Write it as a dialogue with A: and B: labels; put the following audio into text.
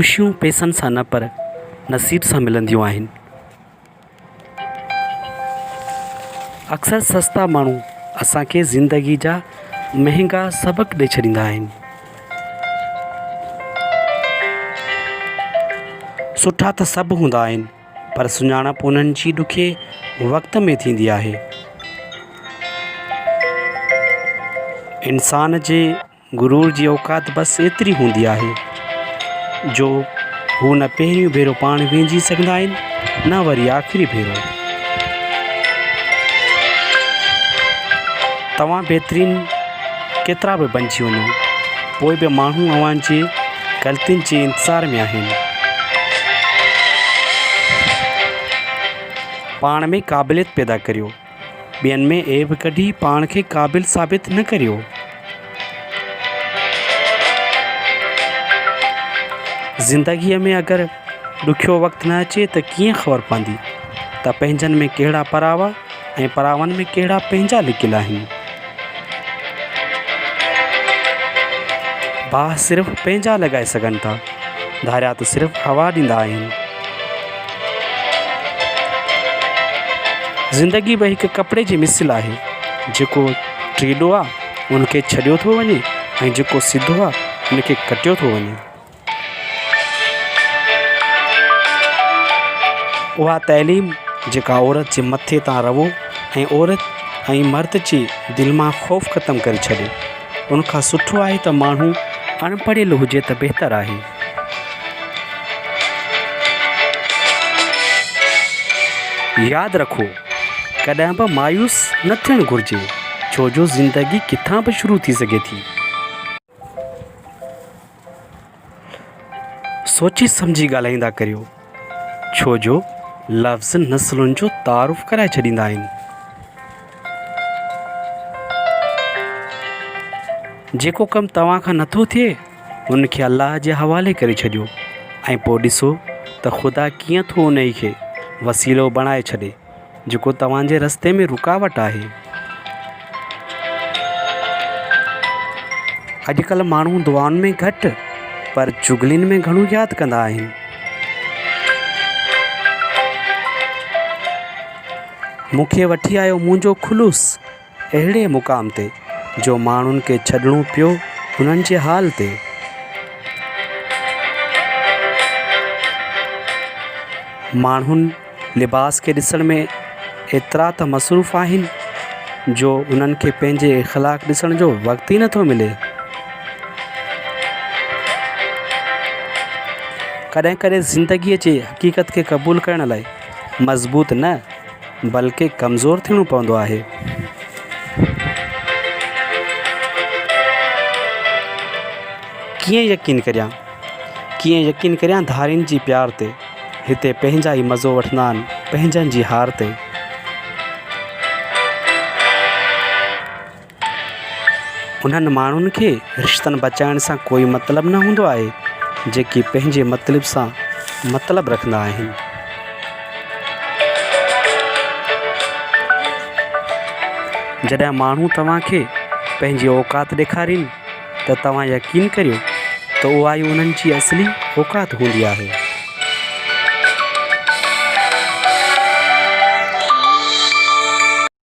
A: ख़ुशियूं पैसनि सां न पर नसीब सां मिलंदियूं आहिनि। अक्सर सस्ता माण्हू असांखे ज़िंदगी जा महांगा सबक ॾेई छॾींदा आहिनि। सुठा त सभु हूंदा आहिनि पर सुञाणप उन्हनि जी ॾुखे वक़्त में थींदी आहे। इंसान जे गुरूर जी औकात बसि एतिरी हूंदी आहे जो हू न पहिरियों भेरो पाण विञी सघंदा आहिनि न वरी आख़िरी भेरो। तव्हां बहितरीन केतिरा बि बणिजी वञो पोइ बि माण्हू अव्हां जे ग़लतियुनि जे इंतज़ार में आहिनि। पाण में क़ाबिलियत पैदा करियो, ॿियनि में ऐब कढी पाण खे क़ाबिल साबित न करियो। ज़िंदगीअ में अगरि ॾुखियो वक़्तु न अचे त कीअं ख़बर पवंदी त पंहिंजनि में कहिड़ा परावा ऐं परावनि में कहिड़ा पंहिंजा लिकियल आहिनि। बाहि सिर्फ़ु पंहिंजा लॻाए सघनि था, धारिया त सिर्फ़ु हवा ॾींदा आहिनि। ज़िंदगी बि हिकु कपिड़े जी मिसल आहे, जेको टीडो आहे उनखे छॾियो थो वञे ऐं जेको सिधो आहे उनखे कटियो थो वञे। उहा तइलीम जेका औरत जे मथे तां रवो ऐं औरत ऐं मर्द जे दिलि मां ख़ौफ़ ख़तमु करे छॾे, उनखां सुठो आहे त माण्हू अनपढ़ियल हुजे त बहितरु आहे। यादि रखो, कॾहिं बि मायूस न थियणु घुरिजे, छो जो ज़िंदगी किथां बि शुरू थी सघे थी। सोची सम्झी ॻाल्हाईंदा करियो, छो जो लफ़्ज़ नस्लुनि जो तारुफ़ कराए छॾींदा आहिनि। जेको कमु तव्हां खां नथो थिए उनखे अल्लाह जे हवाले करे छॾियो ऐं पोइ ॾिसो त ख़ुदा कीअं थो उन खे वसीलो बणाए छॾे जेको तव्हांजे रस्ते में रुकावट आहे। अॼुकल्ह माण्हू दुआउनि में घटि पर चुगलियुनि में घणो यादि कंदा आहिनि। मूंखे वठी आयो मुंहिंजो खुलूस अहिड़े मुक़ाम ते जो माण्हुनि खे छॾिणो पियो हुननि जे हाल ते। माण्हुनि लिबास खे ॾिसण में एतिरा त मसरूफ़ आहिनि जो उन्हनि खे पंहिंजे इख़्लाक़ ॾिसण जो वक़्तु ई नथो मिले। कॾहिं कॾहिं ज़िंदगीअ जे हक़ीक़त खे क़बूलु करण लाइ मज़बूत न बल्कि कमज़ोर थियणो पवंदो आहे। कीअं यकीन करियां धारियुनि जी प्यार ते, हिते पंहिंजा ई मज़ो वठंदा आहिनि पंहिंजनि जी हार ते। उन्हनि माण्हुनि खे रिश्तनि बचाइण सां कोई मतिलबु न हूंदो आहे जेकी पंहिंजे मतिलब सां मतिलबु रखंदा आहिनि। जॾहिं माण्हू तव्हांखे पंहिंजी औकात ॾेखारीनि त तव्हां यकीन करियो त उहा ई उन्हनि जी असली औकात हूंदी आहे।